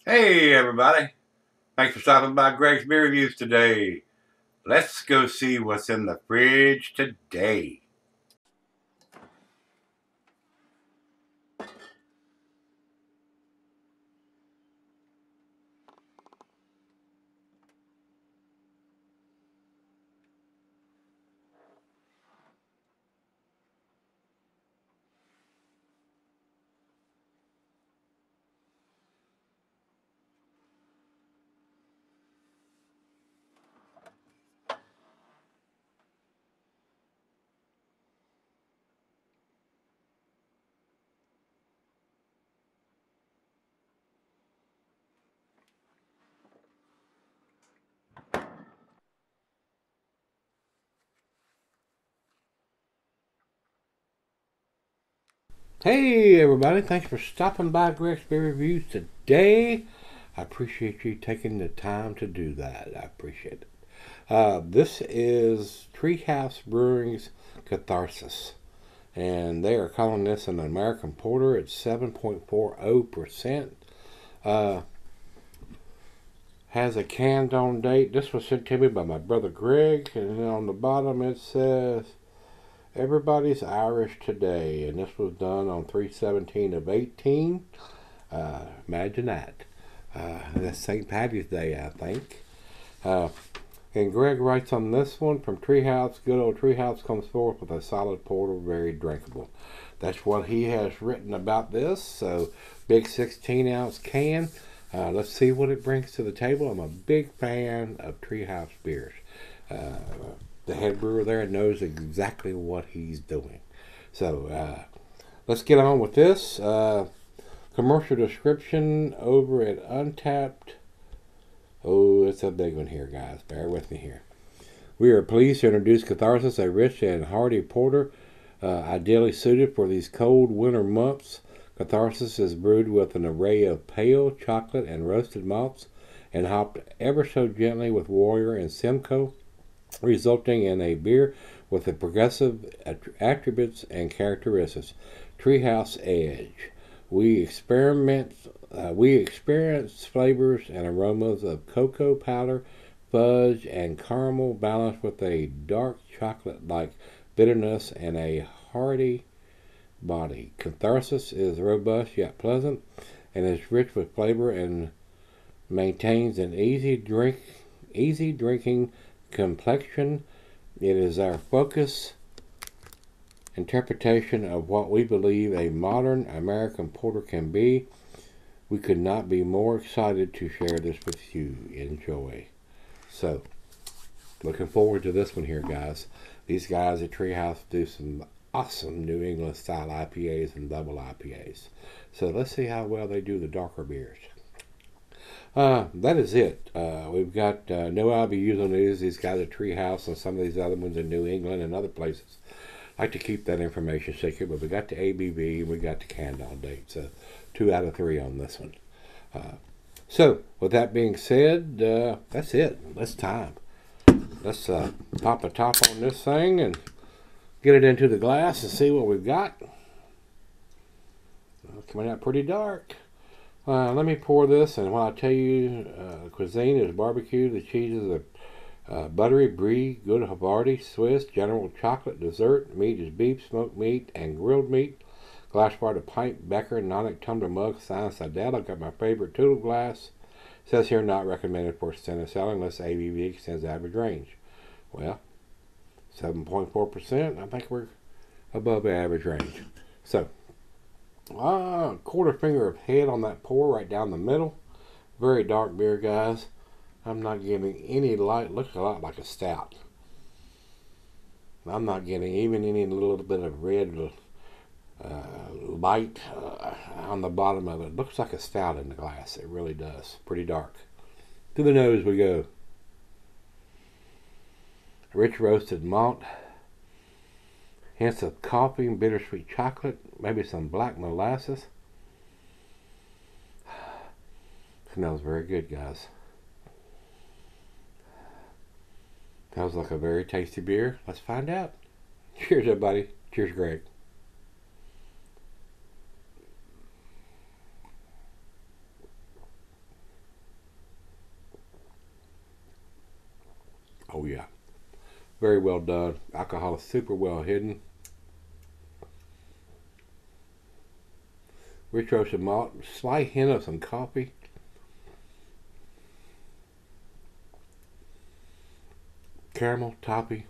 Hey everybody, thanks for stopping by Gregsbeerreviews today. Let's go see what's in the fridge today. Hey everybody, thanks for stopping by Gregsbeerreviews today. I appreciate you taking the time to do that. I appreciate it. This is Treehouse Brewing's Catharsis, and they are calling this an American Porter. It's 7.40%. Has a canned on date. This was sent to me by my brother Greg, and then on the bottom it says Everybody's Irish Today, and this was done on 3/17 of 18. Imagine that. That's St. Patty's Day, I think. And Greg writes on this one, from Treehouse, good old Treehouse comes forth with a solid porter, very drinkable. That's what he has written about this. So, big 16-ounce can. Let's see what it brings to the table. I'm a big fan of Treehouse beers. The head brewer there knows exactly what he's doing. So let's get on with this. Commercial description over at Untapped. Oh, it's a big one here, guys. Bear with me here. We are pleased to introduce Catharsis, a rich and hearty porter, ideally suited for these cold winter months. Catharsis is brewed with an array of pale chocolate and roasted malts and hopped ever so gently with Warrior and Simcoe, resulting in a beer with the progressive attributes and characteristics. Treehouse Edge. We experience flavors and aromas of cocoa powder, fudge, and caramel, balanced with a dark chocolate-like bitterness and a hearty body. Catharsis is robust yet pleasant, and is rich with flavor and maintains an easy drinking complexion. It is our focus interpretation of what we believe a modern American porter can be. We could not be more excited to share this with you. Enjoy. So, looking forward to this one here, guys. These guys at Treehouse do some awesome New England style IPAs and double IPAs. So let's see how well they do the darker beers. That is it. We've got no IBUs on these. These guys at Treehouse and some of these other ones in New England and other places like to keep that information secret, but we got the ABV and we got the canned on date. So 2 out of 3 on this one. So with that being said, that's it. That's time. Let's pop a top on this thing and get it into the glass and see what we've got. Coming out pretty dark. Let me pour this, and when I tell you cuisine is barbecue, the cheeses are buttery, brie, good Havarti, Swiss, general chocolate, dessert. Meat is beef, smoked meat, and grilled meat. Glass bar to pint, becker, nonic, tumbler, mug, sign, Sidell. I've got my favorite Toodle glass. It says here not recommended for standard selling unless ABV extends average range. Well, 7.4%. I think we're above the average range. So, quarter finger of head on that pour right down the middle. Very dark beer, guys. I'm not getting any light. Looks a lot like a stout. I'm not getting even any little bit of red light on the bottom of it. Looks like a stout in the glass. It really does. Pretty dark. To the nose we go. Rich roasted malt. Hints of coffee and bittersweet chocolate. Maybe some black molasses. Smells very good, guys. Smells like a very tasty beer. Let's find out. Cheers, everybody. Cheers, Greg. Very well done. Alcohol is super well hidden. Rich roasted malt, slight hint of some coffee. Caramel, toffee,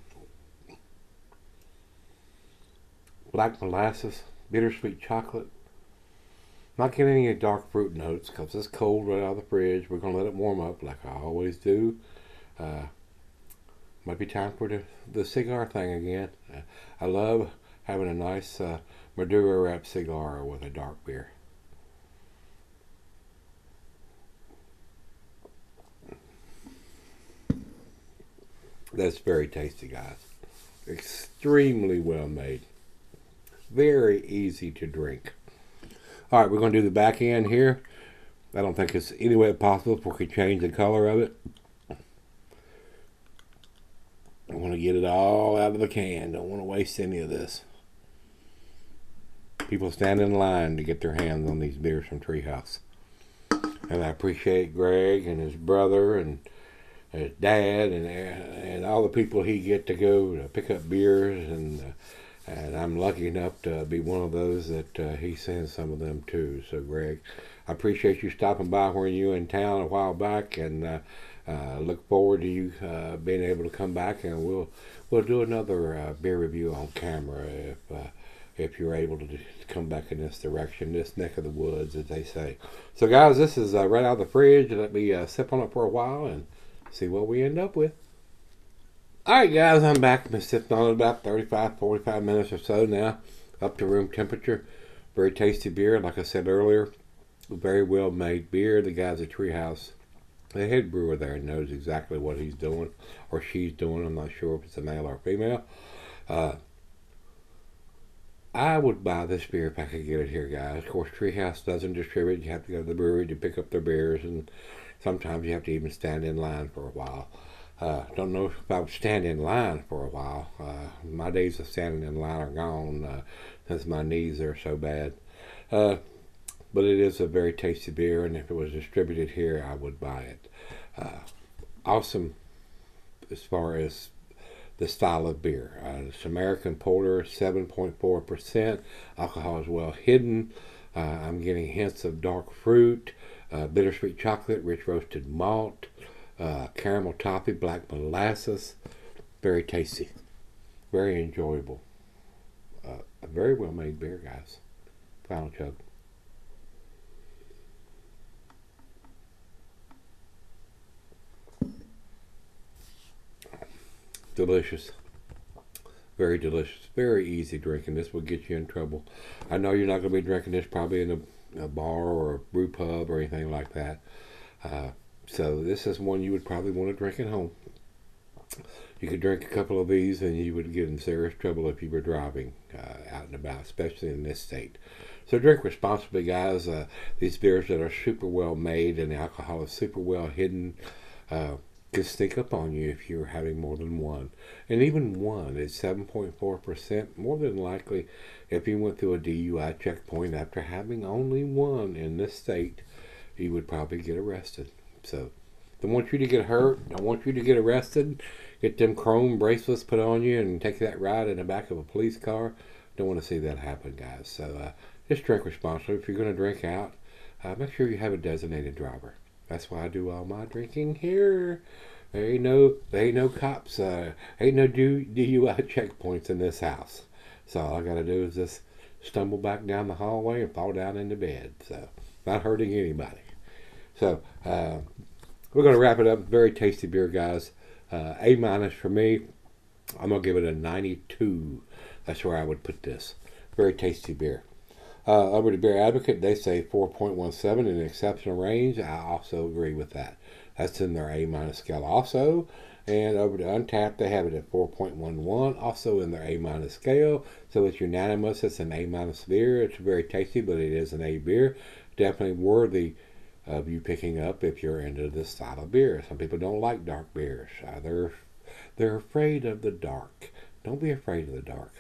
black molasses, bittersweet chocolate. Not getting any dark fruit notes because it's cold right out of the fridge. We're going to let it warm up like I always do. Might be time for the cigar thing again. I love having a nice Maduro wrapped cigar with a dark beer. That's very tasty, guys. Extremely well made. Very easy to drink. All right, we're going to do the back end here. I don't think it's any way possible if we could change the color of it. I want to get it all out of the can. Don't want to waste any of this. People stand in line to get their hands on these beers from Treehouse. And I appreciate Greg and his brother and his dad and all the people he get to go to pick up beers, and I'm lucky enough to be one of those that he sends some of them to. So Greg, I appreciate you stopping by when you were in town a while back, and look forward to you being able to come back, and we'll do another beer review on camera if you're able to come back in this direction, this neck of the woods, as they say. So guys, this is right out of the fridge. Let me sip on it for a while and see what we end up with. Alright guys, I'm back. I've been sipping on it about 35-45 minutes or so now, up to room temperature. Very tasty beer, like I said earlier. Very well made beer. The guys at Treehouse, the head brewer there, knows exactly what he's doing, or she's doing. I'm not sure if it's a male or female. I would buy this beer if I could get it here, guys. Of course, Treehouse doesn't distribute. You have to go to the brewery to pick up their beers, and sometimes you have to even stand in line for a while. Don't know if I would stand in line for a while. My days of standing in line are gone since my knees are so bad. But it is a very tasty beer, and if it was distributed here, I would buy it. Awesome as far as the style of beer. It's American Porter, 7.4%. Alcohol is well hidden. I'm getting hints of dark fruit, bittersweet chocolate, rich roasted malt, caramel toffee, black molasses. Very tasty. Very enjoyable. A very well made beer, guys. Final chug. Delicious. Very delicious. Very easy drinking. This will get you in trouble. I know you're not going to be drinking this probably in a bar or a brew pub or anything like that. So this is one you would probably want to drink at home. You could drink a couple of these and you would get in serious trouble if you were driving out and about, especially in this state. So drink responsibly, guys. These beers that are super well made and the alcohol is super well hidden could sneak up on you if you're having more than one. And even one is 7.4%. More than likely, if you went through a DUI checkpoint after having only one in this state, you would probably get arrested. So, don't want you to get hurt. Don't want you to get arrested. Get them chrome bracelets put on you and take that ride in the back of a police car. Don't want to see that happen, guys. So, just drink responsibly. If you're going to drink out, make sure you have a designated driver. That's why I do all my drinking here. There ain't no cops. Ain't no DUI checkpoints in this house. So all I gotta do is just stumble back down the hallway and fall down into bed. So not hurting anybody. So we're gonna wrap it up. Very tasty beer, guys. A- for me. I'm gonna give it a 92. That's where I would put this. Very tasty beer. Over to Beer Advocate, they say 4.17 in the exceptional range. I also agree with that. That's in their A- scale also. And over to Untapped, they have it at 4.11, also in their A- scale. So it's unanimous. It's an A- beer. It's very tasty, but it is an A beer. Definitely worthy of you picking up if you're into this style of beer. Some people don't like dark beers. They're afraid of the dark. Don't be afraid of the dark.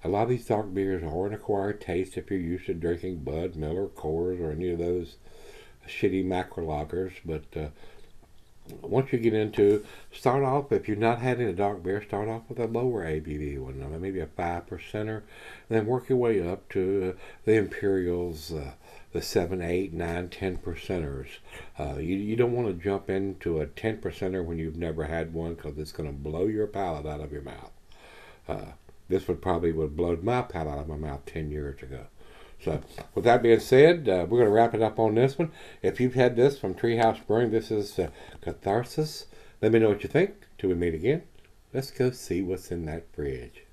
A lot of these dark beers are an acquired taste if you're used to drinking Bud, Miller, Coors, or any of those shitty macro lagers. But once you get into, start off, if you're not having a dark beer, start off with a lower ABV one, maybe a 5%er, then work your way up to the Imperials, the 7, 8, 9, 10%ers. You don't want to jump into a 10%er when you've never had one, because it's going to blow your palate out of your mouth. This would blow my palate out of my mouth 10 years ago. So, with that being said, we're going to wrap it up on this one. If you've had this from Treehouse Brewing, this is Catharsis. Let me know what you think. Till we meet again, let's go see what's in that fridge.